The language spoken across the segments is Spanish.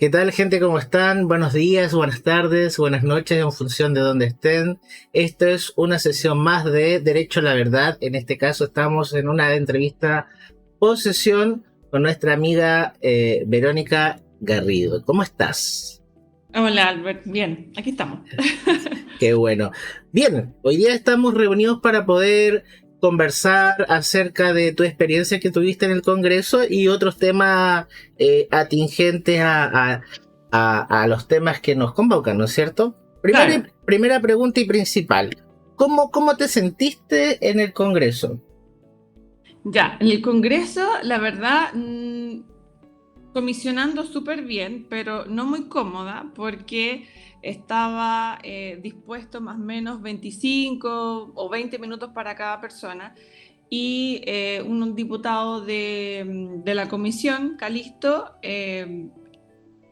¿Qué tal, gente? ¿Cómo están? Buenos días, buenas tardes, buenas noches, en función de donde estén. Esto es una sesión más de Derecho a la Verdad. En este caso estamos en una entrevista posesión con nuestra amiga Verónica Garrido. ¿Cómo estás? Hola Albert, bien, aquí estamos. Qué bueno. Bien, hoy día estamos reunidos para poder conversar acerca de tu experiencia que tuviste en el Congreso y otros temas atingentes a los temas que nos convocan, ¿no es cierto? Claro, Primera pregunta y principal. ¿Cómo te sentiste en el Congreso? ya, en el Congreso, la verdad, comisionando súper bien, pero no muy cómoda porque estaba dispuesto más o menos 25 o 20 minutos para cada persona y un diputado de la comisión, Calisto,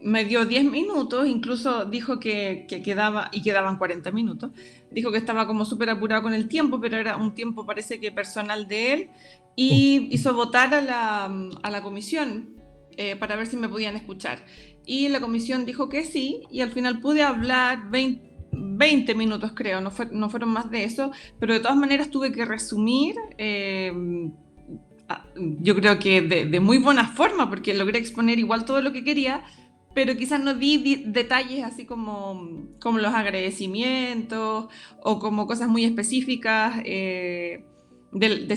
me dio 10 minutos, incluso dijo que quedaba, y quedaban 40 minutos, dijo que estaba como súper apurado con el tiempo, pero era un tiempo parece que personal de él, y hizo votar a la comisión para ver si me podían escuchar. Y la comisión dijo que sí, y al final pude hablar 20 minutos creo, no fueron más de eso, pero de todas maneras tuve que resumir. Yo creo que de muy buena forma, porque logré exponer igual todo lo que quería, pero quizás no di detalles así como los agradecimientos o como cosas muy específicas de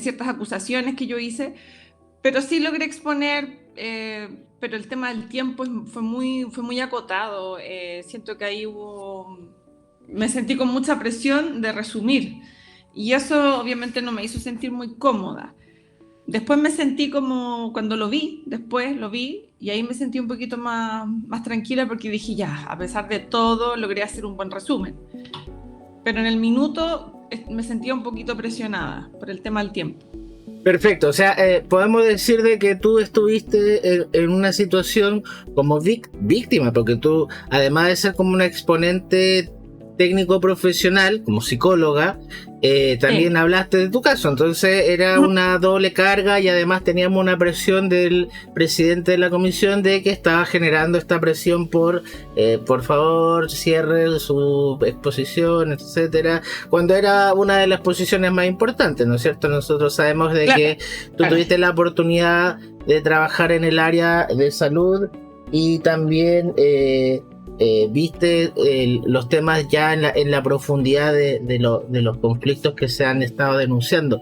ciertas acusaciones que yo hice, pero sí logré exponer, pero el tema del tiempo fue muy acotado. Siento que ahí me sentí con mucha presión de resumir y eso obviamente no me hizo sentir muy cómoda. Después me sentí como cuando después lo vi y ahí me sentí un poquito más tranquila porque dije, ya, a pesar de todo, logré hacer un buen resumen. Pero en el minuto me sentía un poquito presionada por el tema del tiempo. Perfecto, o sea, podemos decir de que tú estuviste en una situación como víctima, porque tú, además de ser como una exponente técnico profesional, como psicóloga, también Sí, hablaste de tu caso, entonces era una doble carga y además teníamos una presión del presidente de la comisión de que estaba generando esta presión por favor, cierre su exposición, etcétera, cuando era una de las posiciones más importantes, ¿no es cierto? Nosotros sabemos de claro, que tú claro. tuviste la oportunidad de trabajar en el área de salud y también viste los temas ya en la profundidad de los conflictos que se han estado denunciando.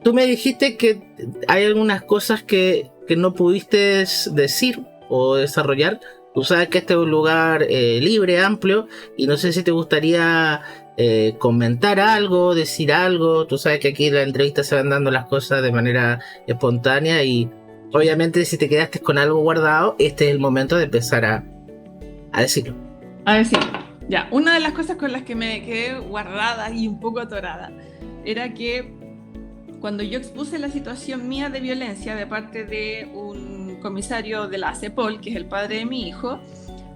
Tú me dijiste que hay algunas cosas que no pudiste decir o desarrollar. Tú sabes que este es un lugar libre, amplio, y no sé si te gustaría comentar algo, decir algo. Tú sabes que aquí en la entrevista se van dando las cosas de manera espontánea y obviamente si te quedaste con algo guardado, este es el momento de empezar a decirlo. A ver, sí. Ya, una de las cosas con las que me quedé guardada y un poco atorada era que cuando yo expuse la situación mía de violencia de parte de un comisario de la ACEPOL, que es el padre de mi hijo,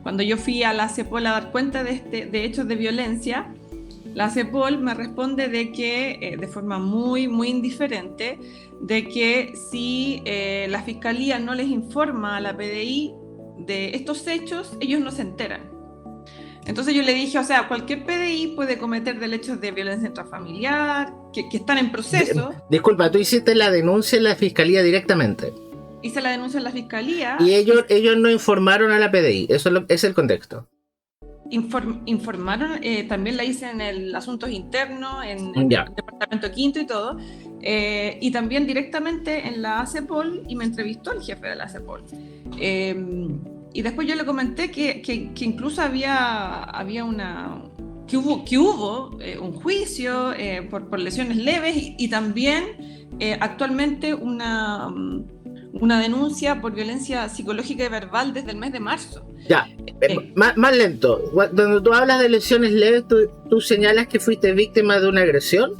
cuando yo fui a la ACEPOL a dar cuenta de hechos de violencia, la ACEPOL me responde de que, de forma muy, muy indiferente, de que si la fiscalía no les informa a la PDI de estos hechos, ellos no se enteran. Entonces yo le dije, o sea, cualquier PDI puede cometer delitos de violencia intrafamiliar, que están en proceso. Disculpa, tú hiciste la denuncia en la fiscalía directamente. Hice la denuncia en la Y fiscalía y ellos no informaron a la PDI. Eso es el contexto. informaron, también la hice en el Asuntos Internos, en Ya. el Departamento Quinto y todo, y también directamente en la ACEPOL y me entrevistó el jefe de la ACEPOL. Y después yo le comenté que incluso había que hubo un juicio por lesiones leves y también actualmente una denuncia por violencia psicológica y verbal desde el mes de marzo. Ya. Eh, Más lento. Cuando tú hablas de lesiones leves, tú señalas que fuiste víctima de una agresión.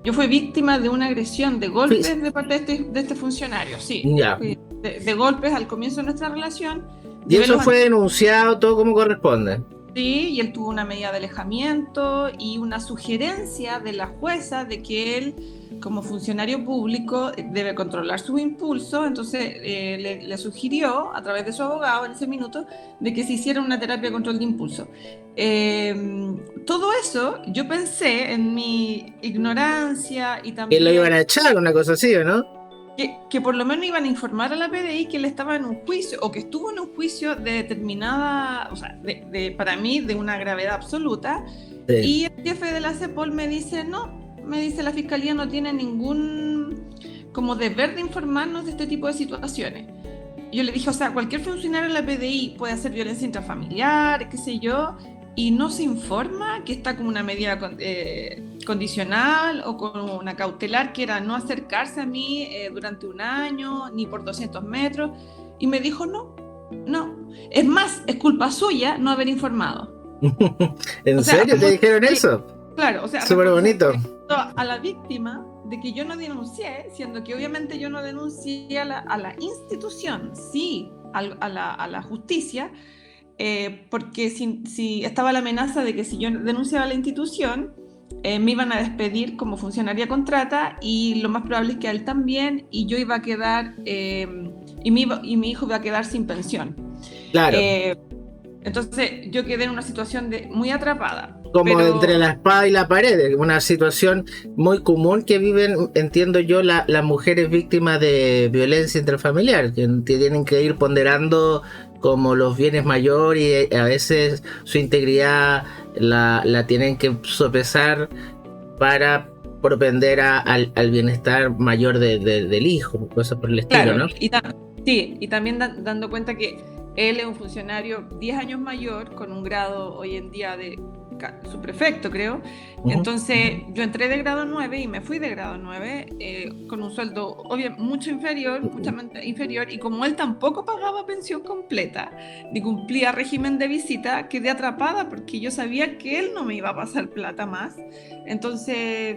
yo fui víctima de una agresión de Fui- golpes de parte de este funcionario, sí. Ya. Fui de golpes al comienzo de nuestra relación. Y Llevé eso los fue denunciado todo como corresponde. Sí, y él tuvo una medida de alejamiento y una sugerencia de la jueza de que él, como funcionario público, debe controlar sus impulsos. Entonces le sugirió, a través de su abogado en ese minuto, de que se hiciera una terapia de control de impulso. Eh, Todo eso, yo pensé en mi ignorancia y Que lo iban también a echar, una cosa así, ¿o no? que por lo menos iban a informar a la PDI que él estaba en un juicio o que estuvo en un juicio de determinada, o sea, para mí de una gravedad absoluta. Sí. Y el jefe de la CEPOL me dice, no, me dice la fiscalía no tiene ningún como deber de informarnos de este tipo de situaciones. Yo le dije, o sea, cualquier funcionario de la PDI puede hacer violencia intrafamiliar, qué sé yo, y no se informa que está como una medida condicional o con una cautelar que era no acercarse a mí durante un año ni por 200 metros. Y me dijo, no, no. Es más, es culpa suya no haber informado. O ¿En sea, serio te dijeron eso? claro, o sea, Súper bonito. a la víctima de que yo no denuncié, siendo que obviamente yo no denuncié a la institución, sí, a la justicia, porque si estaba la amenaza de que si yo denunciaba a la institución, me iban a despedir como funcionaria contrata y lo más probable es que a él también, y yo iba a quedar, y mi hijo iba a quedar sin pensión. Claro. Eh, entonces yo quedé en una situación muy atrapada, Como entre pero la espada y la pared, una situación muy común que viven, entiendo yo, las mujeres víctimas de violencia intrafamiliar, que tienen que ir ponderando como los bienes mayores y a veces su integridad la tienen que sopesar para propender al bienestar mayor del hijo, cosas por el estilo, claro, ¿no? sí, y también dando cuenta que él es un funcionario 10 años mayor, con un grado hoy en día de subprefecto, creo. Ujú. Entonces, yo entré de grado 9 y me fui de grado 9 con un sueldo mucho inferior, muchamente inferior, y como él tampoco pagaba pensión completa, ni cumplía régimen de visita, quedé atrapada porque yo sabía que él no me iba a pasar plata más. Entonces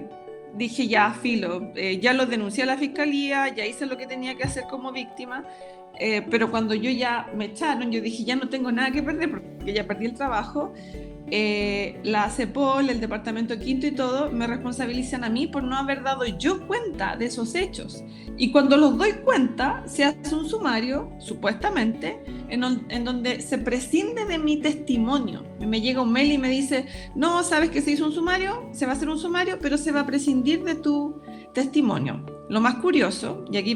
dije, ya, filo, ya lo denuncié a la fiscalía, ya hice lo que tenía que hacer como víctima, pero cuando yo ya me echaron, yo dije, ya no tengo nada que perder porque ya perdí el trabajo. La CEPOL, el departamento quinto y todo, me responsabilizan a mí por no haber dado yo cuenta de esos hechos. Y cuando los doy cuenta, se hace un sumario, supuestamente, en donde se prescinde de mi testimonio. Me llega un mail y me dice, no, sabes que se hizo un sumario, se va a hacer un sumario, pero se va a prescindir de tu testimonio. Lo más curioso, y aquí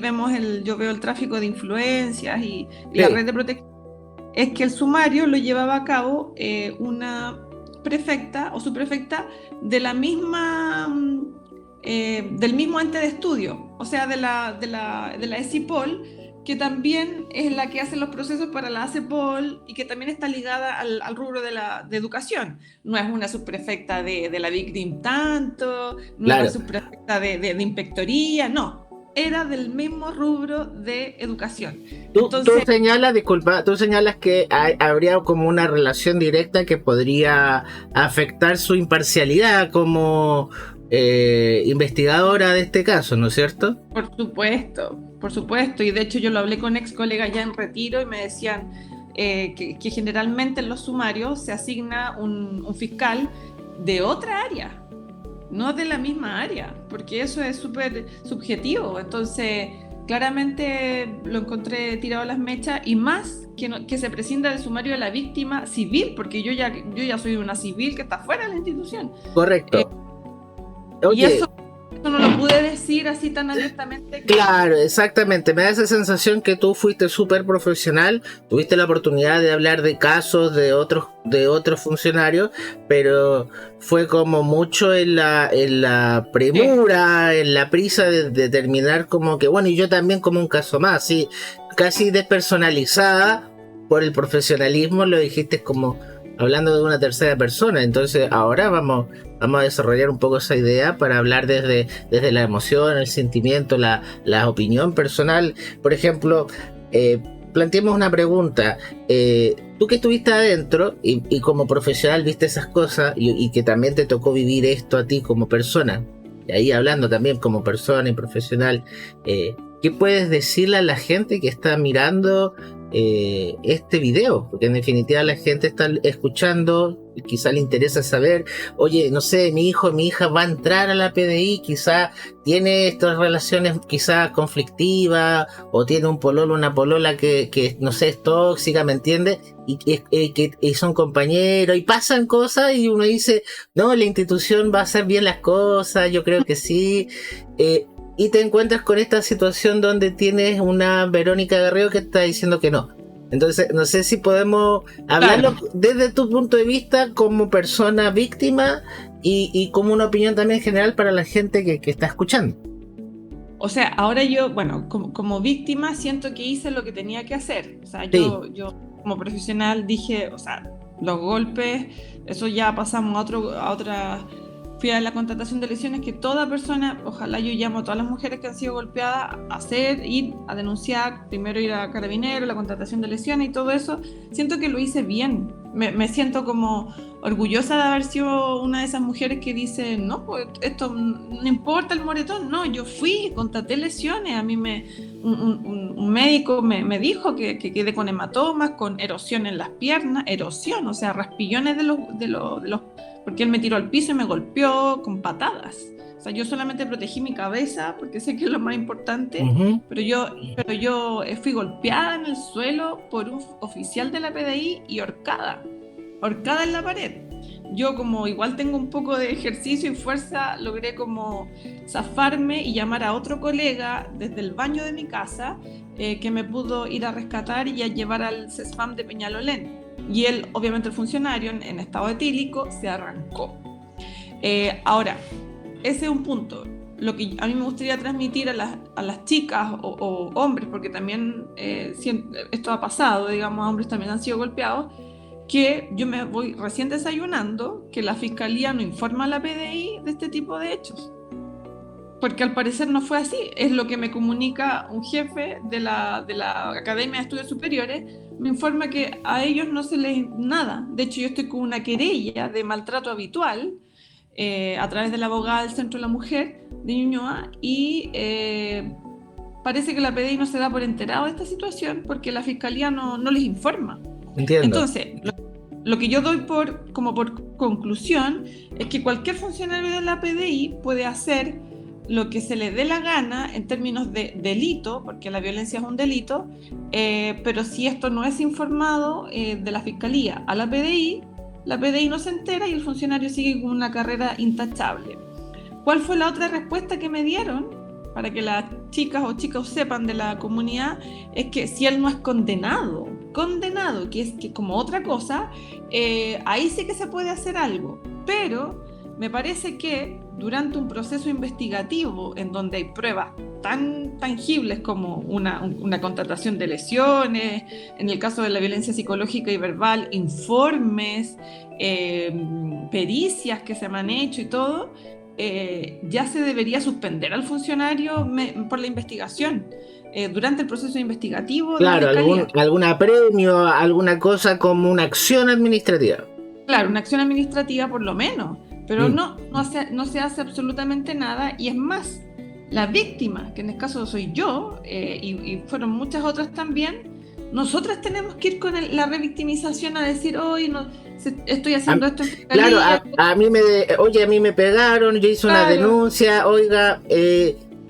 yo veo el tráfico de influencias y la Sí, red de protección, es que el sumario lo llevaba a cabo una prefecta o subprefecta de la misma, del mismo ente de estudio, o sea, de la ESIPOL, que también es la que hace los procesos para la ACEPOL y que también está ligada al rubro de educación. No es una subprefecta de la Victim tanto, no es una claro. subprefecta de inspectoría, no, era del mismo rubro de educación. Tú Entonces, señalas, disculpa, tú señalas que habría como una relación directa que podría afectar su imparcialidad como investigadora de este caso, ¿no es cierto? por supuesto, y de hecho yo lo hablé con ex colegas ya en retiro y me decían que generalmente en los sumarios se asigna un fiscal de otra área, no de la misma área, porque eso es súper subjetivo. Entonces, claramente lo encontré tirado a las mechas y más que se prescinda del sumario de la víctima civil, porque yo ya soy una civil que está fuera de la institución. Eh, Correcto. y Oye, eso no lo pude decir así tan abiertamente. claro, exactamente. Me da esa sensación que tú fuiste súper profesional, tuviste la oportunidad de hablar de casos de otros funcionarios, pero fue como mucho en la Eh, premura, en la prisa de terminar como que, bueno, y yo también como un caso más, sí, casi despersonalizada por el profesionalismo, lo dijiste como hablando de una tercera persona. Entonces ahora vamos a desarrollar un poco esa idea para hablar desde la emoción, el sentimiento, la opinión personal. Por ejemplo, planteemos una pregunta. Tú que estuviste adentro y como profesional viste esas cosas y que también te tocó vivir esto a ti como persona, y ahí hablando también como persona y profesional, ¿qué puedes decirle a la gente que está mirando este video, porque en definitiva la gente está escuchando, quizá le interesa saber, oye, no sé, mi hijo, mi hija va a entrar a la PDI, quizá tiene estas relaciones quizá conflictivas, o tiene un pololo, una polola que no sé, es tóxica, ¿me entiendes? Y son compañeros, y pasan cosas, y uno dice, no, la institución va a hacer bien las cosas, yo creo que sí, y te encuentras con esta situación donde tienes una Verónica Garrido que está diciendo que no. Entonces, no sé si podemos hablarlo desde tu punto de vista como persona víctima y como una opinión también general para la gente que está escuchando. O sea, ahora yo, bueno, como víctima siento que hice lo que tenía que hacer. O sea, yo como profesional dije, o sea, los golpes, eso ya pasamos a otra... Fui a la contratación de lesiones que toda persona, ojalá yo llamo a todas las mujeres que han sido golpeadas a ir a denunciar, primero ir a Carabineros, la contratación de lesiones y todo eso. Siento que lo hice bien. Me siento como orgullosa de haber sido una de esas mujeres que dice, no, pues esto no importa el moretón. No, yo fui, contraté lesiones. A mí un médico me dijo que quedé con hematomas, con erosión en las piernas, erosión, o sea, raspillones de los porque él me tiró al piso y me golpeó con patadas. O sea, yo solamente protegí mi cabeza porque sé que es lo más importante, pero yo fui golpeada en el suelo por un oficial de la PDI y ahorcada en la pared. Yo como igual tengo un poco de ejercicio y fuerza, logré como zafarme y llamar a otro colega desde el baño de mi casa que me pudo ir a rescatar y a llevar al CESFAM de Peñalolén. Y él, obviamente el funcionario en estado etílico, se arrancó. Ahora, ese es un punto. Lo que a mí me gustaría transmitir a las chicas o hombres, porque también esto ha pasado, digamos, hombres también han sido golpeados, que yo me voy recién desayunando, que la fiscalía no informa a la PDI de este tipo de hechos. Porque al parecer no fue así. Es lo que me comunica un jefe de la Academia de Estudios Superiores. Me informa que a ellos no se les nada. De hecho, yo estoy con una querella de maltrato habitual a través de la abogada del Centro de la Mujer de Ñuñoa y parece que la PDI no se da por enterado de esta situación porque la fiscalía no les informa. Entiendo. Entonces, lo que yo doy como por conclusión es que cualquier funcionario de la PDI puede hacer lo que se le dé la gana en términos de delito, porque la violencia es un delito, pero si esto no es informado de la Fiscalía a la PDI no se entera y el funcionario sigue con una carrera intachable. ¿Cuál fue la otra respuesta que me dieron? Para que las chicas o chicos sepan de la comunidad, es que si él no es condenado, que es que como otra cosa, ahí sí que se puede hacer algo, pero me parece que durante un proceso investigativo en donde hay pruebas tan tangibles como una contratación de lesiones, en el caso de la violencia psicológica y verbal, informes, pericias que se me han hecho y todo, ya se debería suspender al funcionario por la investigación. Durante el proceso investigativo. Claro, algún apremio, alguna cosa como una acción administrativa. Claro, una acción administrativa por lo menos, pero no se hace absolutamente nada y es más, la víctima, que en este caso soy yo y fueron muchas otras también, nosotras tenemos que ir con la revictimización a decir, hoy no, estoy haciendo esto en fiscalía. Claro, a mí me pegaron, yo hice una denuncia, oiga,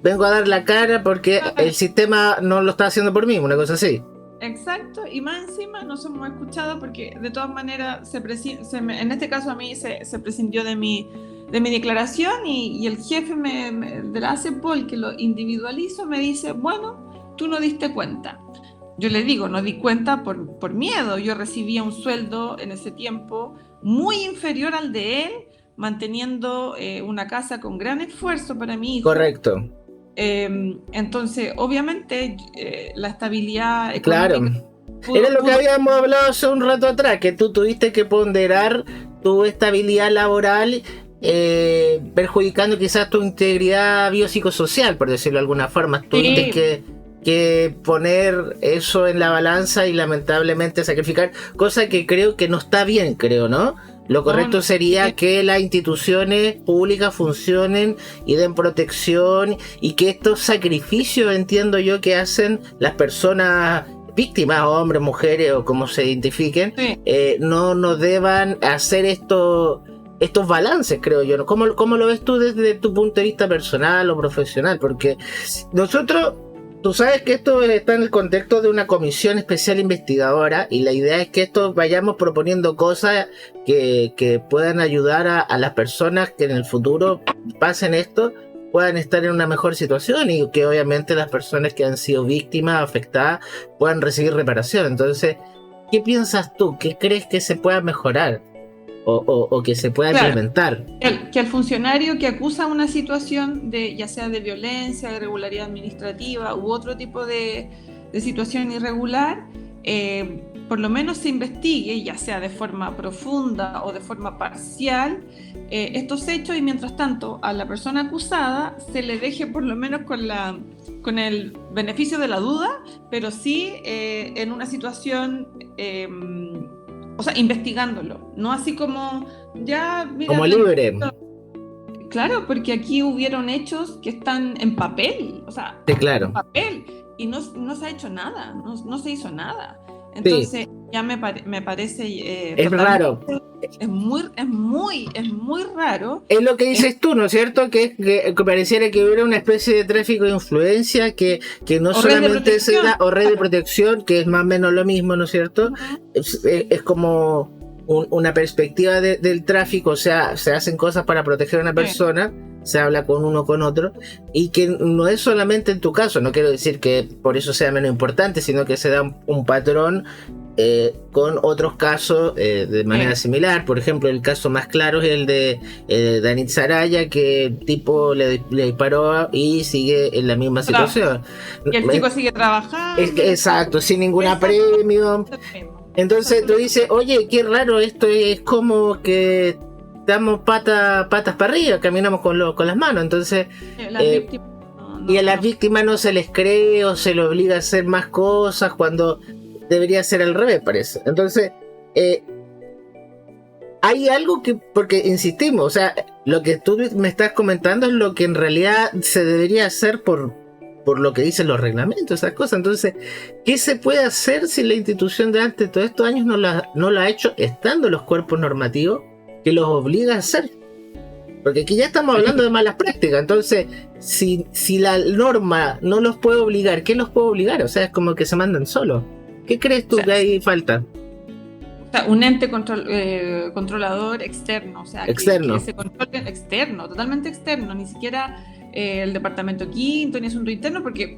vengo a dar la cara porque el sistema no lo está haciendo por mí, una cosa así. Exacto, y más encima no somos escuchados porque de todas maneras en este caso a mí se prescindió de mi declaración y el jefe de la ACEPOL que lo individualizo me dice, bueno, tú no diste cuenta. Yo le digo, no di cuenta por miedo, yo recibía un sueldo en ese tiempo muy inferior al de él, manteniendo una casa con gran esfuerzo para mi hijo. Correcto. Entonces, obviamente, la estabilidad económica... Claro. Era lo que habíamos hablado hace un rato atrás, que tú tuviste que ponderar tu estabilidad laboral, perjudicando quizás tu integridad biopsicosocial, por decirlo de alguna forma. Tuviste que poner eso en la balanza y lamentablemente sacrificar, cosa que creo que no está bien, ¿no? Lo correcto sería que las instituciones públicas funcionen y den protección y que estos sacrificios, entiendo yo, que hacen las personas víctimas, hombres, mujeres o como se identifiquen, Sí. no deban hacer estos balances, creo yo. ¿Cómo lo ves tú desde tu punto de vista personal o profesional? Porque nosotros, tú sabes que esto está en el contexto de una comisión especial investigadora y la idea es que esto vayamos proponiendo cosas que puedan ayudar a las personas que en el futuro pasen esto, puedan estar en una mejor situación y que obviamente las personas que han sido víctimas, afectadas, puedan recibir reparación. Entonces, ¿qué piensas tú? ¿Qué crees que se pueda mejorar o que se pueda implementar? Que el funcionario que acusa una situación de, ya sea de violencia, de irregularidad administrativa u otro tipo de situación irregular, por lo menos se investigue, ya sea de forma profunda o de forma parcial, estos hechos, y mientras tanto a la persona acusada se le deje por lo menos con el beneficio de la duda, pero sí en una situación, o sea, investigándolo, no así como ya, mira, como libre. Claro, porque aquí hubieron hechos que están en papel, o sea, Sí, claro. en papel, y no se ha hecho nada, no se hizo nada. Entonces, sí, ya me parece es raro. Es muy raro. Es lo que dices tú, ¿no es cierto? Que pareciera que hubiera una especie de tráfico de influencia que no solamente se da, o red de protección, que es más o menos lo mismo, ¿no es cierto? Es como una perspectiva del tráfico, o sea, se hacen cosas para proteger a una persona, se habla con uno con otro, y que no es solamente en tu caso, no quiero decir que por eso sea menos importante, sino que se da un patrón con otros casos de manera similar. Por ejemplo, el caso más claro es el de Danit Saraya, que el tipo le disparó y sigue en la misma situación. Y el chico sigue trabajando. Exacto, sin ninguna premio. Entonces tú dices, oye, qué raro esto, es como que damos patas para arriba, caminamos con las manos. Entonces, y a las víctimas no se les cree o se les obliga a hacer más cosas cuando debería ser al revés, parece. Entonces, hay algo que, porque insistimos, o sea, lo que tú me estás comentando es lo que en realidad se debería hacer por lo que dicen los reglamentos, esas cosas. Entonces, ¿qué se puede hacer si la institución durante todos estos años no lo ha hecho, estando los cuerpos normativos que los obliga a hacer? Porque aquí ya estamos hablando de malas prácticas. Entonces, si la norma no los puede obligar, ¿qué los puede obligar? O sea, es como que se mandan solos. ¿Qué crees tú que ahí falta? O sea, un ente controlador externo, o sea, externo. Que se controle externo, totalmente externo, ni siquiera el departamento quinto ni asunto interno, porque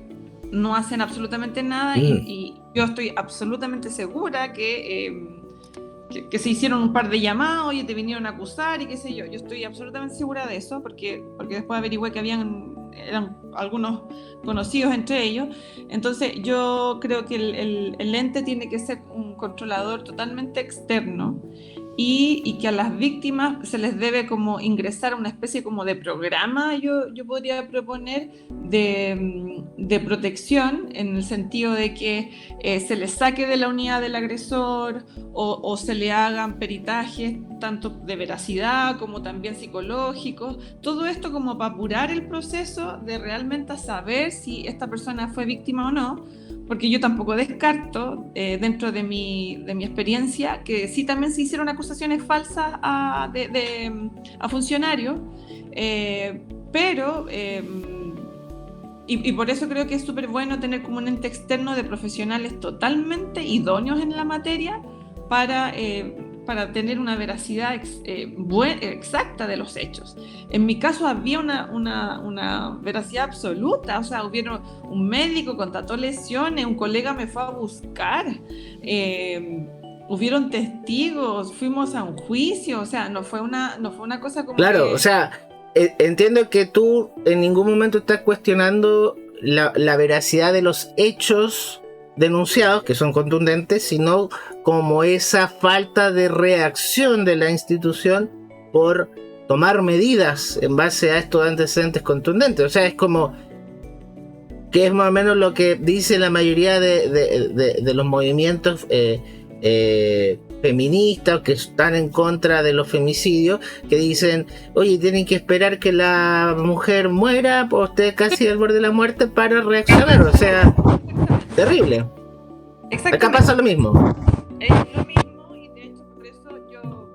no hacen absolutamente nada. Y yo estoy absolutamente segura que se hicieron un par de llamadas, oye, te vinieron a acusar y qué sé yo. Yo estoy absolutamente segura de eso, porque después averigüé que eran algunos conocidos entre ellos. Entonces yo creo que el ente tiene que ser un controlador totalmente externo, y que a las víctimas se les debe como ingresar una especie como de programa, yo podría proponer, de protección, en el sentido de que se les saque de la unidad del agresor, o se le hagan peritajes tanto de veracidad como también psicológicos, todo esto como para apurar el proceso de realmente saber si esta persona fue víctima o no. Porque yo tampoco descarto, dentro de mi experiencia, que sí también se hicieron acusaciones falsas a funcionarios, pero y por eso creo que es súper bueno tener como un ente externo de profesionales totalmente idóneos en la materia para tener una veracidad exacta de los hechos. En mi caso había una veracidad absoluta, o sea, hubieron un médico, constató lesiones, un colega me fue a buscar, hubieron testigos, fuimos a un juicio, o sea, no fue una cosa como... Claro, o sea, entiendo que tú en ningún momento estás cuestionando la veracidad de los hechos denunciados, que son contundentes, sino como esa falta de reacción de la institución por tomar medidas en base a estos antecedentes contundentes. O sea, es como que es más o menos lo que dice la mayoría de los movimientos feministas que están en contra de los femicidios, que dicen, oye, tienen que esperar que la mujer muera o esté casi al borde de la muerte para reaccionar. O sea, terrible. Acá pasa lo mismo. Es lo mismo, y de hecho por eso yo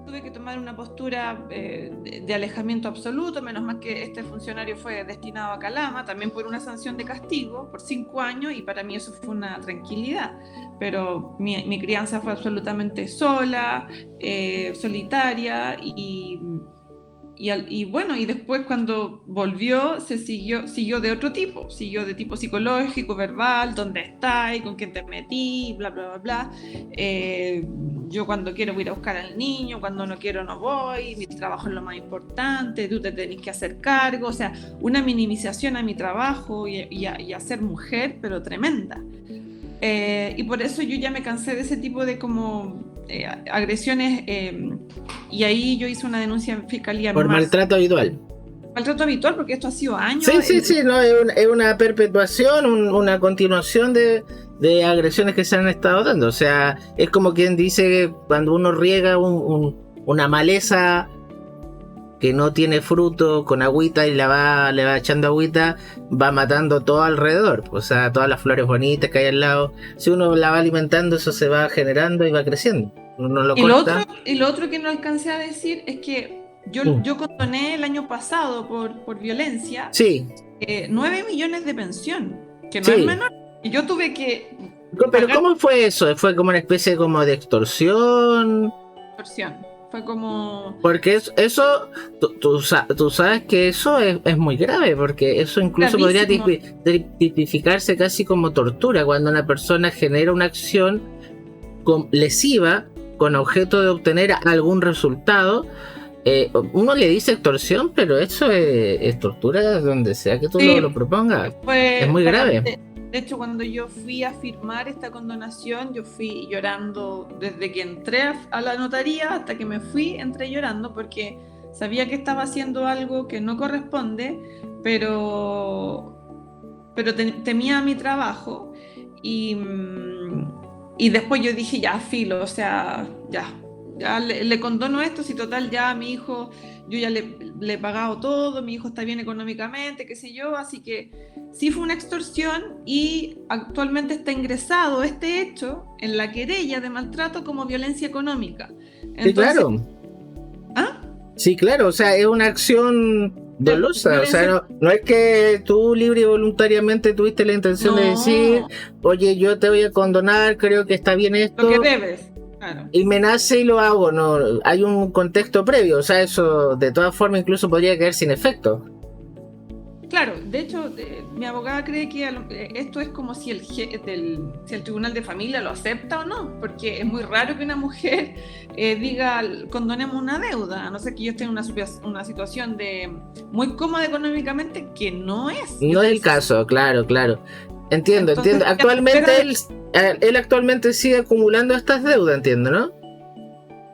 tuve que tomar una postura de alejamiento absoluto. Menos mal que este funcionario fue destinado a Calama, también por una sanción de castigo por 5 años, y para mí eso fue una tranquilidad. Pero mi crianza fue absolutamente sola, solitaria, y bueno, y después cuando volvió siguió de otro tipo, siguió de tipo psicológico, verbal, dónde estás, con quién te metí, bla, bla, bla, bla. Yo cuando quiero voy a ir a buscar al niño, cuando no quiero no voy, mi trabajo es lo más importante, tú te tenés que hacer cargo, o sea, una minimización a mi trabajo y a ser mujer, pero tremenda. Y por eso yo ya me cansé de ese tipo de como agresiones, y ahí yo hice una denuncia en fiscalía en Por marzo. maltrato habitual. Maltrato habitual, porque esto ha sido años. Sí, no, es una perpetuación, una continuación de agresiones que se han estado dando. O sea, es como quien dice que cuando uno riega una maleza que no tiene fruto con agüita y le va echando agüita, va matando todo alrededor. O sea, todas las flores bonitas que hay al lado. Si uno la va alimentando, eso se va generando y va creciendo. Uno lo corta. Y lo otro que no alcancé a decir es que yo condoné el año pasado por violencia, sí. 9 millones de pensión, que no sí. es menor. Y yo tuve que... Pero ¿cómo fue eso? ¿Fue como una especie como de extorsión? Fue como... Porque eso tú sabes que eso es muy grave, porque eso incluso gravísimo. podría tipificarse casi como tortura, cuando una persona genera una acción lesiva con objeto de obtener algún resultado. Uno le dice extorsión, pero eso es tortura donde sea que tú lo propongas. Es muy grave. De hecho, cuando yo fui a firmar esta condonación, yo fui llorando desde que entré a la notaría hasta que me fui, entré llorando porque sabía que estaba haciendo algo que no corresponde, pero temía mi trabajo, y después yo dije, ya, filo, o sea, ya le condono esto, si total ya a mi hijo, yo ya le he pagado todo, mi hijo está bien económicamente, qué sé yo, así que sí fue una extorsión, y actualmente está ingresado este hecho en la querella de maltrato como violencia económica. Entonces, sí, claro. ¿Ah? Sí, claro, o sea, es una acción dolosa, o sea, no es que tú libre y voluntariamente tuviste la intención de decir, oye, yo te voy a condonar, creo que está bien esto. Lo que debes. Claro. Y me nace y lo hago, no, hay un contexto previo, o sea, eso de todas formas incluso podría caer sin efecto. Claro, de hecho, mi abogada cree que esto es como si el tribunal de familia lo acepta o no, porque es muy raro que una mujer diga, condonemos una deuda, a no ser que yo esté en una situación muy cómoda económicamente, que no es. No es el caso, claro. Entiendo. Actualmente él actualmente sigue acumulando estas deudas, entiendo, ¿no?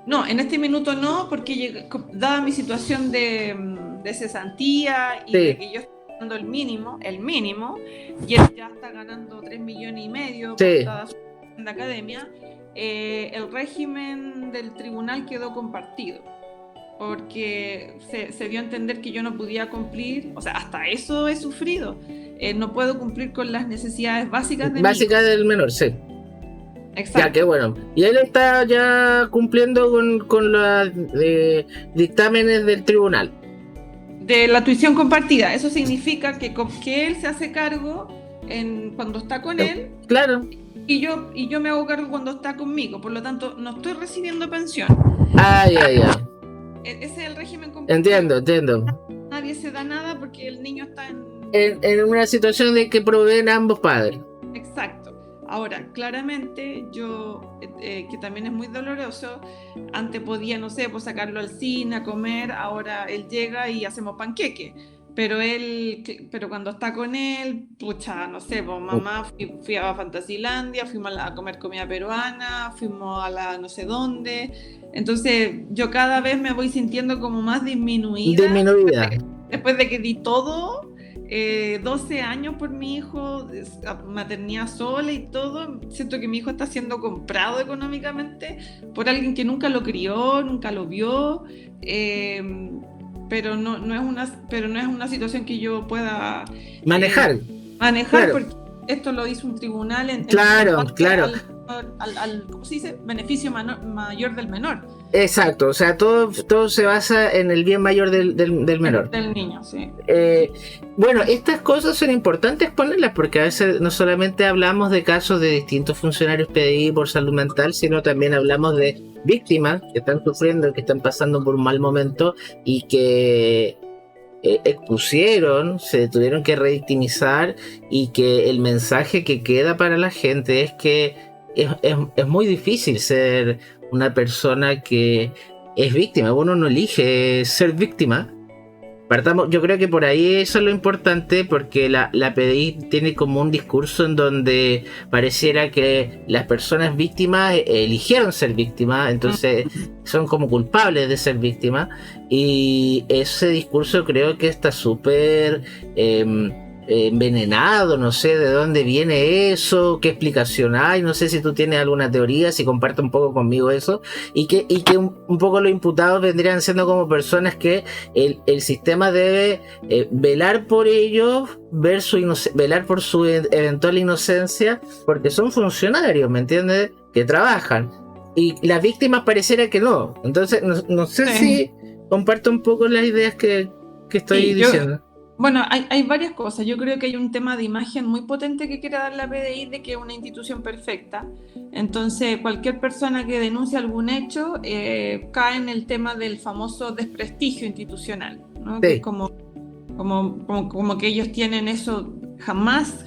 No, en este minuto no, porque dada mi situación de cesantía y de que yo estoy ganando el mínimo, y él ya está ganando 3,5 millones por toda su academia, el régimen del tribunal quedó compartido, porque se dio a entender que yo no podía cumplir, o sea, hasta eso he sufrido. No puedo cumplir con las necesidades básicas del menor, sí. Exacto. Ya, qué bueno. Y él está ya cumpliendo con los dictámenes del tribunal. De la tuición compartida. Eso significa que él se hace cargo cuando está con él. Claro. Y yo me hago cargo cuando está conmigo. Por lo tanto, no estoy recibiendo pensión. Ya. Ese es el régimen compartido. Entiendo. Nadie se da nada porque el niño está en una situación de que proveen ambos padres. Exacto. Ahora, claramente, yo, que también es muy doloroso, antes podía, no sé, pues sacarlo al cine, a comer, ahora él llega y hacemos panqueque. Pero cuando está con él, pucha, no sé, pues mamá, fui a Fantasilandia, fuimos a comer comida peruana, fuimos a la no sé dónde. Entonces, yo cada vez me voy sintiendo como más disminuida. Después de que di todo, 12 años por mi hijo, maternidad sola y todo, siento que mi hijo está siendo comprado económicamente por alguien que nunca lo crió, nunca lo vio, pero no es una situación que yo pueda manejar, claro. Porque esto lo hizo un tribunal en Claro, base claro. al ¿cómo se dice? Beneficio mayor del menor. Exacto, o sea, todo se basa en el bien mayor del menor. Del niño, sí. Bueno, estas cosas son importantes ponerlas porque a veces no solamente hablamos de casos de distintos funcionarios PDI por salud mental, sino también hablamos de víctimas que están sufriendo, que están pasando por un mal momento y que expusieron, se tuvieron que revictimizar, y que el mensaje que queda para la gente es que es muy difícil ser una persona que es víctima. Uno no elige ser víctima. Partamos, yo creo que por ahí eso es lo importante, porque la PDI tiene como un discurso en donde pareciera que las personas víctimas eligieron ser víctimas, entonces son como culpables de ser víctimas, y ese discurso creo que está súper envenenado. No sé de dónde viene eso, qué explicación hay, no sé si tú tienes alguna teoría, si comparte un poco conmigo eso, y que un poco los imputados vendrían siendo como personas que el sistema debe velar por ellos, velar por su eventual inocencia, porque son funcionarios, ¿me entiendes? Que trabajan, y las víctimas pareciera que no. Entonces no sé si comparto un poco las ideas que estoy diciendo. Bueno, hay varias cosas. Yo creo que hay un tema de imagen muy potente que quiere dar la PDI de que es una institución perfecta. Entonces, cualquier persona que denuncie algún hecho cae en el tema del famoso desprestigio institucional, ¿no? Sí. Que es como que ellos tienen eso, jamás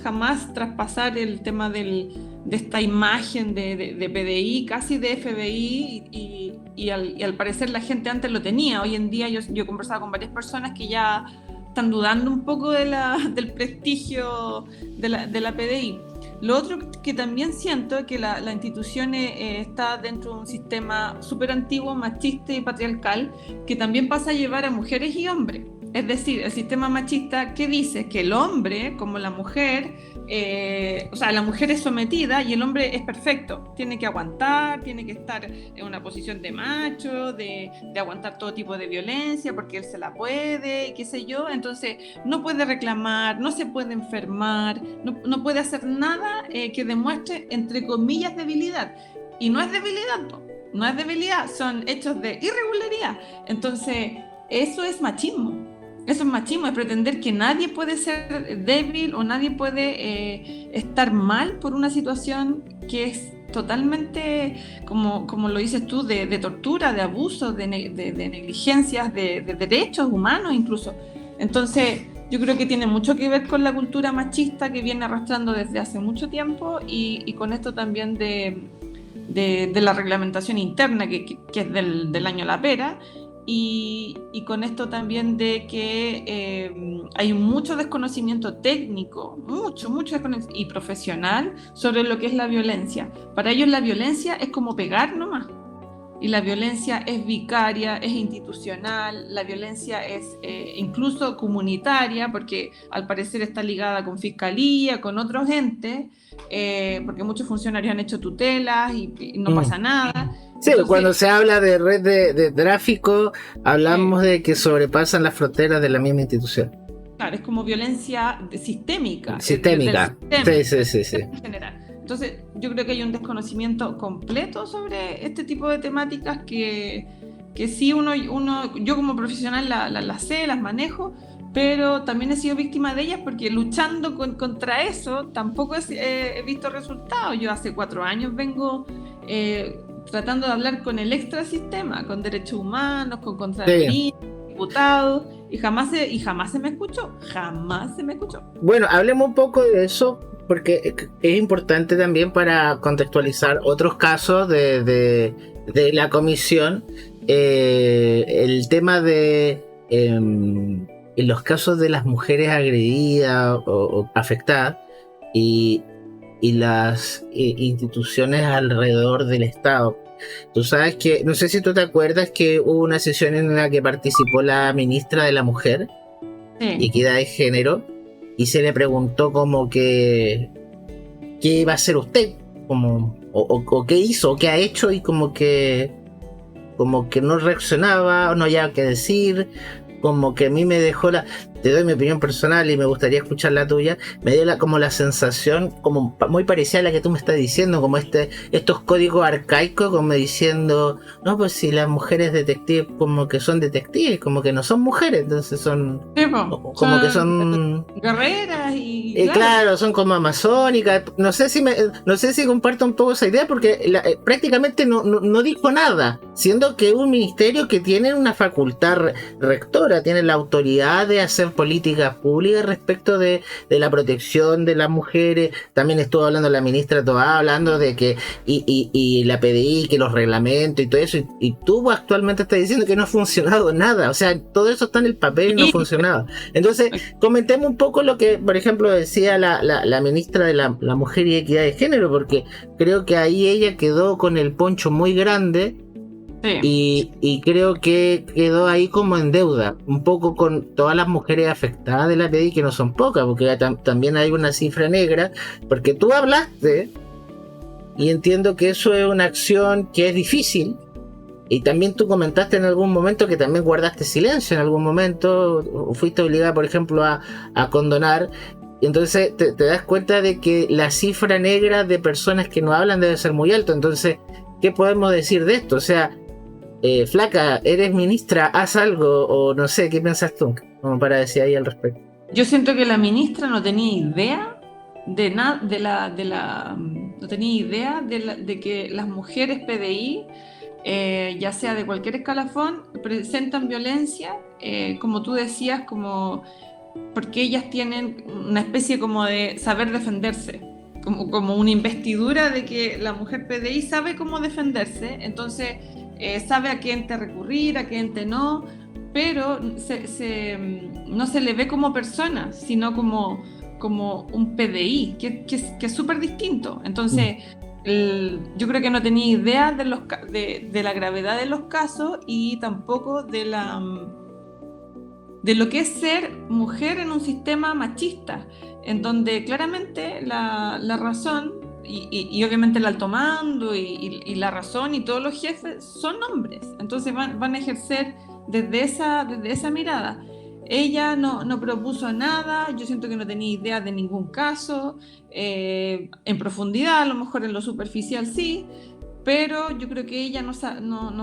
traspasar el tema de esta imagen de PDI, casi de FBI, y al parecer la gente antes lo tenía. Hoy en día yo he conversado con varias personas que ya están dudando un poco del prestigio de la PDI. Lo otro que también siento es que la institución está dentro de un sistema súper antiguo, machista y patriarcal, que también pasa a llevar a mujeres y hombres. Es decir, el sistema machista que dice que el hombre, como la mujer, o sea, la mujer es sometida y el hombre es perfecto. Tiene que aguantar, tiene que estar en una posición de macho, de aguantar todo tipo de violencia porque él se la puede, qué sé yo. Entonces, no puede reclamar, no se puede enfermar, no puede hacer nada que demuestre, entre comillas, debilidad. Y no es debilidad, no es debilidad, son hechos de irregularidad. Entonces, eso es machismo. Eso es machismo, es pretender que nadie puede ser débil o nadie puede estar mal por una situación que es totalmente, como lo dices tú, de tortura, de abuso, de negligencias, de derechos humanos incluso. Entonces, yo creo que tiene mucho que ver con la cultura machista que viene arrastrando desde hace mucho tiempo, y con esto también de la reglamentación interna que es del año La Pera. Y con esto también de que hay mucho desconocimiento técnico, mucho desconocimiento y profesional sobre lo que es la violencia. Para ellos la violencia es como pegar nomás, y la violencia es vicaria, es institucional, la violencia es incluso comunitaria, porque al parecer está ligada con fiscalía, con otros entes, porque muchos funcionarios han hecho tutelas y no pasa nada. Sí, entonces, cuando se habla de red de tráfico, hablamos de que sobrepasan las fronteras de la misma institución. Claro, es como violencia sistémica. Sistémica, sí. En general. Entonces, yo creo que hay un desconocimiento completo sobre este tipo de temáticas que sí yo como profesional las sé, las manejo, pero también he sido víctima de ellas porque luchando contra eso tampoco he visto resultados. Yo hace 4 años vengo tratando de hablar con el extrasistema, con derechos humanos, con contraloría, diputados, y jamás se me escuchó. Bueno, hablemos un poco de eso, porque es importante también para contextualizar otros casos de la comisión. El tema de en los casos de las mujeres agredidas o afectadas, y las instituciones alrededor del Estado. Tú sabes que, no sé si tú te acuerdas que hubo una sesión en la que participó la ministra de la Mujer y Equidad de Género, y se le preguntó como que qué iba a hacer usted, como o qué hizo, o qué ha hecho, y como que no reaccionaba, o no había que decir, como que a mí me dejó te doy mi opinión personal y me gustaría escuchar la tuya, me dio como la sensación como muy parecida a la que tú me estás diciendo, como estos códigos arcaicos, como diciendo, no, pues si las mujeres detectives como que son detectives, como que no son mujeres, entonces son Sí, po, como que son son guerreras y claro, son como amazónicas. No sé si comparto un poco esa idea porque prácticamente no dijo nada, siendo que es un ministerio que tiene una facultad rectora, tiene la autoridad de hacer políticas públicas respecto de la protección de las mujeres. También estuvo hablando la ministra Toá, hablando de que y la PDI, que los reglamentos y todo eso, y tú actualmente estás diciendo que no ha funcionado nada, o sea, todo eso está en el papel y no ha sí. funcionado. Entonces, comentemos un poco lo que, por ejemplo, decía la ministra de la Mujer y Equidad de Género, porque creo que ahí ella quedó con el poncho muy grande Sí. y creo que quedó ahí como en deuda, un poco con todas las mujeres afectadas de la PDI, que no son pocas, porque también hay una cifra negra, porque tú hablaste, y entiendo que eso es una acción que es difícil. Y también tú comentaste en algún momento que también guardaste silencio en algún momento, o fuiste obligada, por ejemplo, a condonar. Y entonces te das cuenta de que la cifra negra de personas que no hablan debe ser muy alta. Entonces, ¿qué podemos decir de esto? O sea, flaca, eres ministra, haz algo, o no sé, ¿qué piensas tú? Como para decir ahí al respecto. Yo siento que la ministra no tenía idea de nada, no tenía idea de que las mujeres PDI, ya sea de cualquier escalafón, presentan violencia, como tú decías, como porque ellas tienen una especie como de saber defenderse, como una investidura de que la mujer PDI sabe cómo defenderse, entonces sabe a qué ente recurrir, a qué ente no, pero no se le ve como persona, sino como un PDI, que es súper distinto. Entonces, yo creo que no tenía idea de la gravedad de los casos y tampoco de lo que es ser mujer en un sistema machista, en donde claramente la razón y obviamente el alto mando y la razón y todos los jefes son hombres, entonces van a ejercer desde esa mirada. Ella no propuso nada, yo siento que no tenía idea de ningún caso, en profundidad, a lo mejor en lo superficial sí, pero yo creo que ella no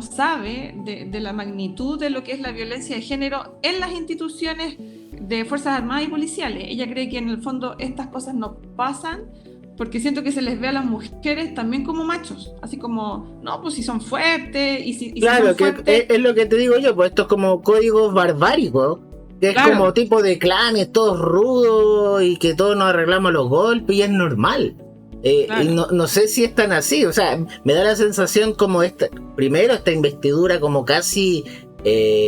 sabe de la magnitud de lo que es la violencia de género en las instituciones de Fuerzas Armadas y policiales. Ella cree que en el fondo estas cosas no pasan porque siento que se les ve a las mujeres también como machos, así como, no, pues si son fuertes, y si Claro, son que fuertes, es lo que te digo yo, pues esto es como códigos barbáricos, que es como claro, tipo de clanes, todos rudos y que todos nos arreglamos los golpes y es normal. Y claro. no sé si es tan así, o sea, me da la sensación como primero esta investidura como casi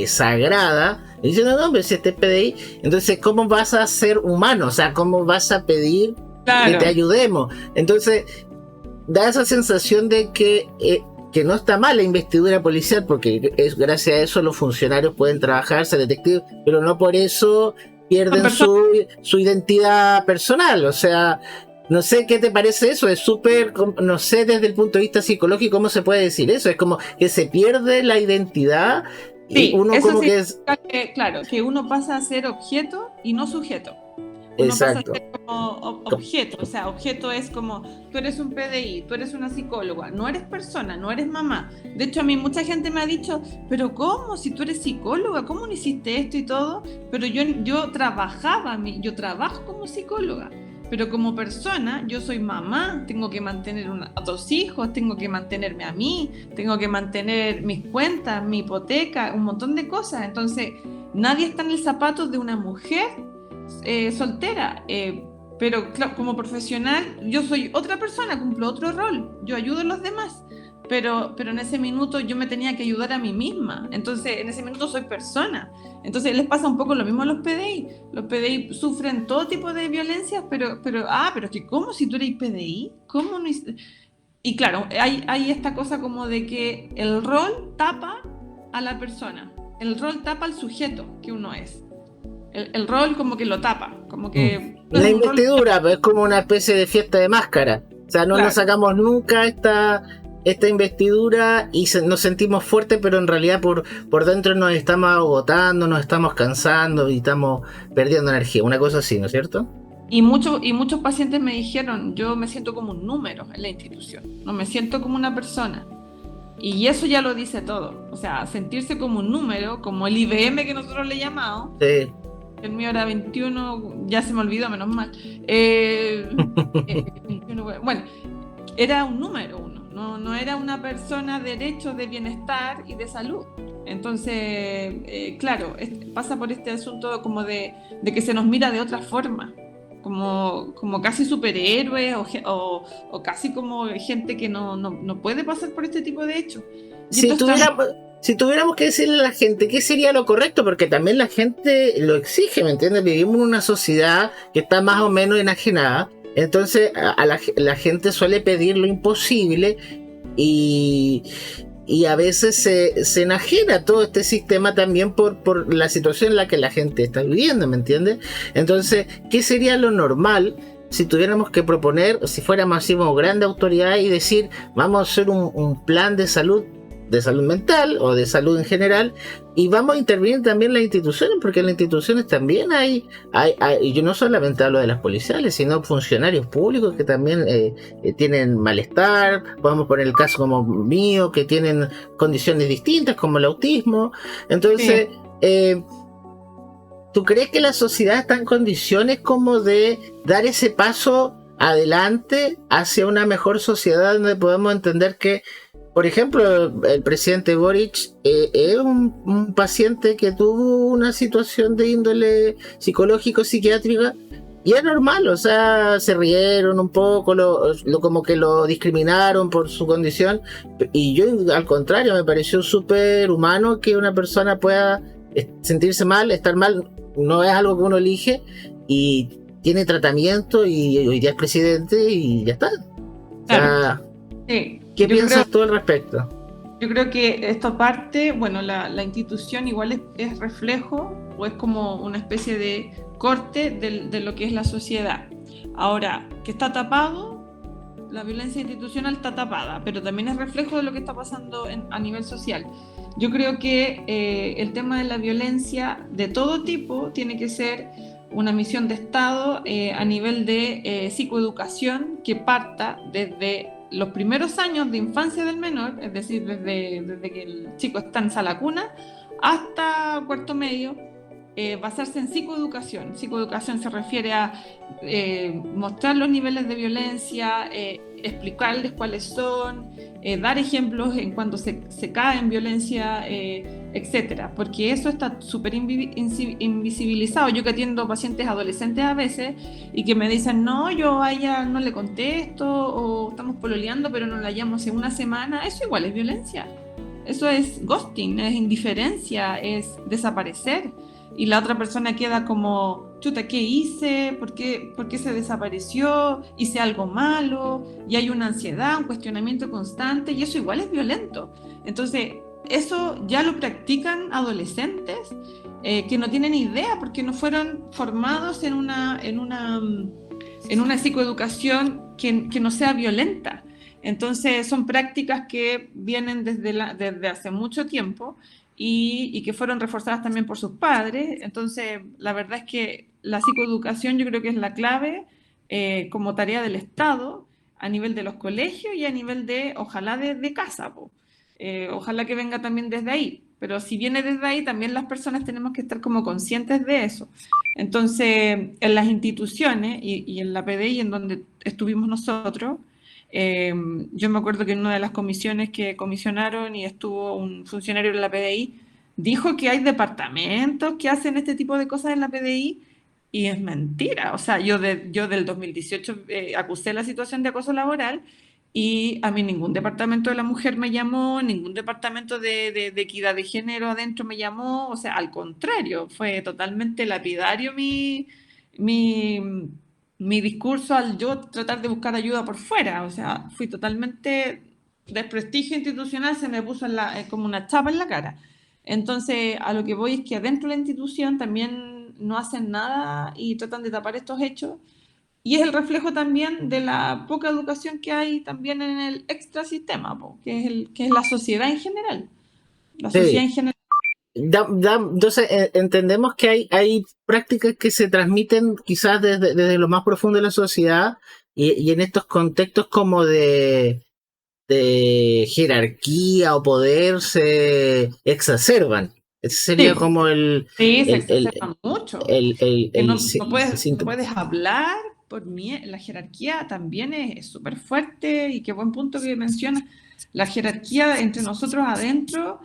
sagrada, y diciendo, no, pero si este es PDI, entonces ¿cómo vas a ser humano? O sea, ¿cómo vas a pedir que te Claro, ayudemos? Entonces, da esa sensación de que no está mal la investidura policial, porque gracias a eso los funcionarios pueden trabajar, ser detectives, pero no por eso son pierden personas. su identidad personal. O sea, no sé qué te parece eso, es súper, no sé desde el punto de vista psicológico cómo se puede decir eso, es como que se pierde la identidad y Sí, uno eso como que es... significa que, claro, que uno pasa a ser objeto y no sujeto. Uno pasa a Exacto. ser como objeto, o sea, objeto es como tú eres un PDI, tú eres una psicóloga, no eres persona, no eres mamá. De hecho, a mí mucha gente me ha dicho, pero ¿cómo? Si tú eres psicóloga, ¿cómo no hiciste esto y todo? Pero yo trabajaba, yo trabajo como psicóloga, pero como persona, yo soy mamá, tengo que mantener a dos hijos, tengo que mantenerme a mí, tengo que mantener mis cuentas, mi hipoteca, un montón de cosas. Entonces, nadie está en el zapato de una mujer soltera, pero claro, como profesional yo soy otra persona, cumplo otro rol, yo ayudo a los demás, pero en ese minuto yo me tenía que ayudar a mí misma, entonces en ese minuto soy persona. Entonces les pasa un poco lo mismo a los PDI sufren todo tipo de violencias, pero es que ¿cómo si tú eres PDI? ¿Cómo no? Y claro, hay esta cosa como de que el rol tapa a la persona, el rol tapa al sujeto que uno es. El rol como que lo tapa, como que es La un rol, investidura pues, es como una especie de fiesta de máscara. O sea, no nos claro, sacamos nunca esta investidura y nos sentimos fuertes, pero en realidad por dentro nos estamos agotando, nos estamos cansando y estamos perdiendo energía, una cosa así, ¿no es cierto? Y muchos pacientes me dijeron, yo me siento como un número en la institución, no me siento como una persona. Y eso ya lo dice todo. O sea, sentirse como un número, como el IBM que nosotros le llamamos, Sí. el mío era 21, ya se me olvidó, menos mal. 21, bueno, era un número uno, no era una persona de derechos de bienestar y de salud. Entonces, claro, pasa por este asunto como de que se nos mira de otra forma, como casi superhéroes o casi como gente que no puede pasar por este tipo de hechos. Y Si entonces tuviéramos, si tuviéramos que decirle a la gente qué sería lo correcto, porque también la gente lo exige, ¿me entiendes? Vivimos en una sociedad que está más o menos enajenada, entonces la gente suele pedir lo imposible y, y a veces se enajena todo este sistema también por la situación en la que la gente está viviendo, ¿me entiendes? Entonces, ¿qué sería lo normal si tuviéramos que proponer, si fuéramos así como grande autoridad y decir, vamos a hacer un plan de salud mental o de salud en general, y vamos a intervenir también las instituciones, porque en las instituciones también y yo no solamente hablo de las policiales, sino funcionarios públicos que también tienen malestar, podemos poner el caso como mío, que tienen condiciones distintas como el autismo. Entonces, sí. ¿tú crees que la sociedad está en condiciones como de dar ese paso adelante hacia una mejor sociedad donde podemos entender que, por ejemplo, el presidente Boric es un paciente que tuvo una situación de índole psicológico-psiquiátrica y es normal, o sea, se rieron un poco, como que lo discriminaron por su condición, y yo al contrario me pareció súper humano que una persona pueda sentirse mal, estar mal, no es algo que uno elige y tiene tratamiento y hoy día es presidente y ya está. O Claro, sea, sí. ¿qué piensas tú al respecto? Yo creo que esto parte, bueno, la institución igual es reflejo o es como una especie de corte de lo que es la sociedad. Ahora, que está tapado, la violencia institucional está tapada, pero también es reflejo de lo que está pasando a nivel social. Yo creo que el tema de la violencia de todo tipo tiene que ser una misión de Estado a nivel de psicoeducación que parta desde los primeros años de infancia del menor, es decir, desde que el chico está en sala cuna hasta cuarto medio, basarse en psicoeducación. Psicoeducación se refiere a mostrar los niveles de violencia, explicarles cuáles son, dar ejemplos en cuando se cae en violencia, etcétera, porque eso está súper invisibilizado. Yo que atiendo pacientes adolescentes a veces y que me dicen, no, yo a ella no le contesto o estamos pololeando pero no la llamo hace una semana, eso igual es violencia. Eso es ghosting, es indiferencia, es desaparecer. Y la otra persona queda como, chuta, ¿qué hice? ¿Por qué se desapareció? ¿Hice algo malo? Y hay una ansiedad, un cuestionamiento constante, y eso igual es violento. Entonces, eso ya lo practican adolescentes que no tienen idea porque no fueron formados en una psicoeducación que no sea violenta. Entonces, son prácticas que vienen desde hace mucho tiempo y que fueron reforzadas también por sus padres. Entonces, la verdad es que la psicoeducación yo creo que es la clave como tarea del Estado a nivel de los colegios y a nivel de, ojalá, de casa. Ojalá que venga también desde ahí. Pero si viene desde ahí, también las personas tenemos que estar como conscientes de eso. Entonces, en las instituciones y en la PDI, en donde estuvimos nosotros, eh, yo me acuerdo que en una de las comisiones que comisionaron y estuvo un funcionario de la PDI, dijo que hay departamentos que hacen este tipo de cosas en la PDI y es mentira. O sea, yo del 2018 acusé la situación de acoso laboral y a mí ningún departamento de la mujer me llamó, ningún departamento de equidad de género adentro me llamó. O sea, al contrario, fue totalmente lapidario mi, mi discurso al yo tratar de buscar ayuda por fuera. O sea, fui totalmente desprestigio institucional, se me puso como una chapa en la cara. Entonces, a lo que voy es que adentro de la institución también no hacen nada y tratan de tapar estos hechos Y es el reflejo también de la poca educación que hay también en el extrasistema, po, que es la sociedad en general. La sociedad Sí. en general. Entonces entendemos que hay prácticas que se transmiten quizás desde lo más profundo de la sociedad y en estos contextos como de jerarquía o poder se exacerban. Ese sería Sí, como sí, se el, el, exacerba mucho. el, Que el no síntoma. puedes hablar por mí. La jerarquía también es súper fuerte y qué buen punto que mencionas. La jerarquía entre nosotros adentro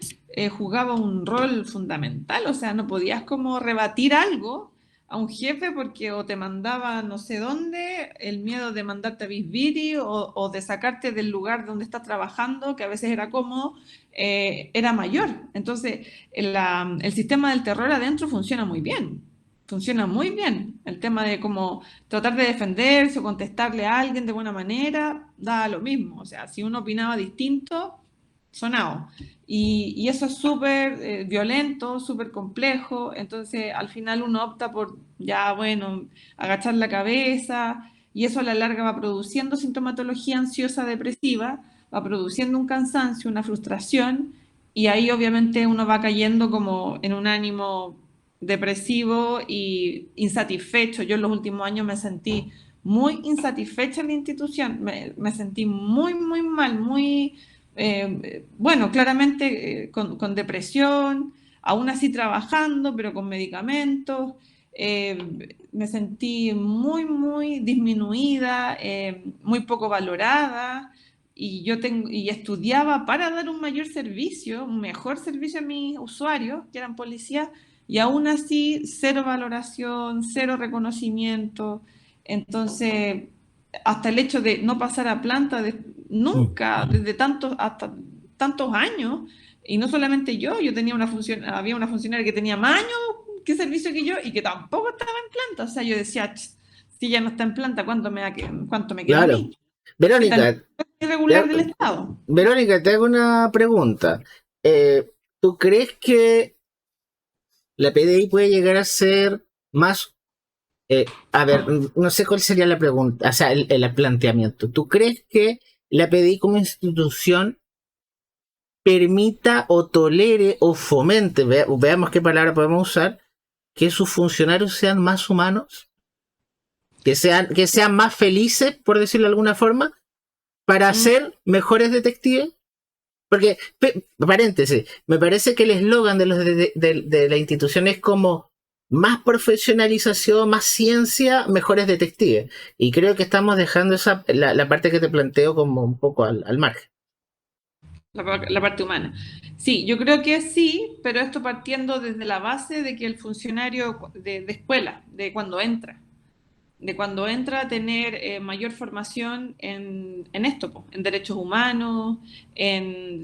jugaba un rol fundamental, o sea, no podías como rebatir algo a un jefe porque o te mandaba no sé dónde, el miedo de mandarte a Bisbiri o de sacarte del lugar donde estás trabajando, que a veces era cómodo, era mayor. Entonces, el sistema del terror adentro funciona muy bien. Funciona muy bien. El tema de cómo tratar de defenderse o contestarle a alguien de buena manera, da lo mismo. O sea, si uno opinaba distinto, sonado. Y eso es súper violento, súper complejo. Entonces, al final uno opta por, ya, bueno, agachar la cabeza. Y eso a la larga va produciendo sintomatología ansiosa depresiva, va produciendo un cansancio, una frustración. Y ahí obviamente uno va cayendo como en un ánimo depresivo y insatisfecho. Yo en los últimos años me sentí muy insatisfecha en la institución, me sentí muy, muy mal, muy, bueno, claramente con depresión, aún así trabajando, pero con medicamentos. Me sentí muy, muy disminuida, muy poco valorada y estudiaba para dar un mayor servicio, un mejor servicio a mis usuarios, que eran policías, y aún así cero valoración, cero reconocimiento. Entonces, hasta el hecho de no pasar a planta Mm. nunca, desde tantos hasta tantos años, y no solamente yo tenía había una funcionaria que tenía más años que servicio que yo y que tampoco estaba en planta. O sea, yo decía, si ya no está en planta, cuánto me queda a Claro. mí? Y tan Verónica, irregular te, del Estado. Verónica, te hago una pregunta. ¿Tú crees que la PDI puede llegar a ser más... a ver, no sé cuál sería la pregunta, o sea, el planteamiento. ¿Tú crees que la PDI como institución permita o tolere o fomente, veamos qué palabra podemos usar, que sus funcionarios sean más humanos, que sean más felices, por decirlo de alguna forma, para Mm. ser mejores detectives? Porque, paréntesis, me parece que el eslogan de la institución es como más profesionalización, más ciencia, mejores detectives. Y creo que estamos dejando la parte que te planteo como un poco al margen. La parte humana. Sí, yo creo que sí, pero esto partiendo desde la base de que el funcionario de escuela, de cuando entra a tener mayor formación en esto, po, en derechos humanos, en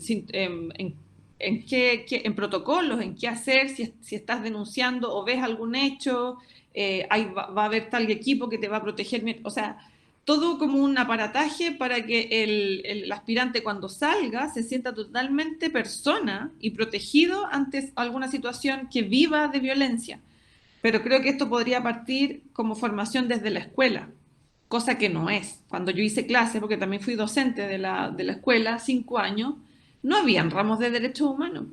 protocolos, en qué hacer, si estás denunciando o ves algún hecho, va a haber tal equipo que te va a proteger. O sea, todo como un aparataje para que el aspirante cuando salga se sienta totalmente persona y protegido ante alguna situación que viva de violencia. Pero creo que esto podría partir como formación desde la escuela, cosa que no es. Cuando yo hice clase, porque también fui docente de la escuela, 5 años, no habían ramos de derechos humanos.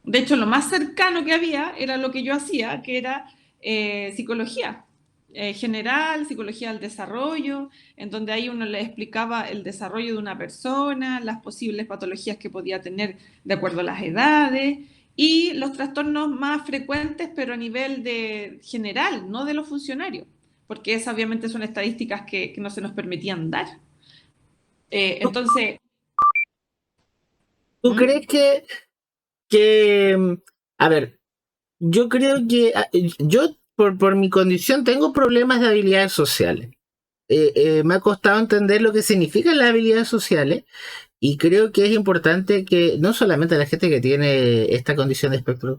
De hecho, lo más cercano que había era lo que yo hacía, que era psicología general, psicología del desarrollo, en donde ahí uno le explicaba el desarrollo de una persona, las posibles patologías que podía tener de acuerdo a las edades y los trastornos más frecuentes, pero a nivel de general, no de los funcionarios, porque esas obviamente son estadísticas que no se nos permitían dar. Entonces, ¿Tú ¿Mm? crees que a ver, yo creo que yo por mi condición tengo problemas de habilidades sociales. Me ha costado entender lo que significan las habilidades sociales y creo que es importante que no solamente la gente que tiene esta condición de espectro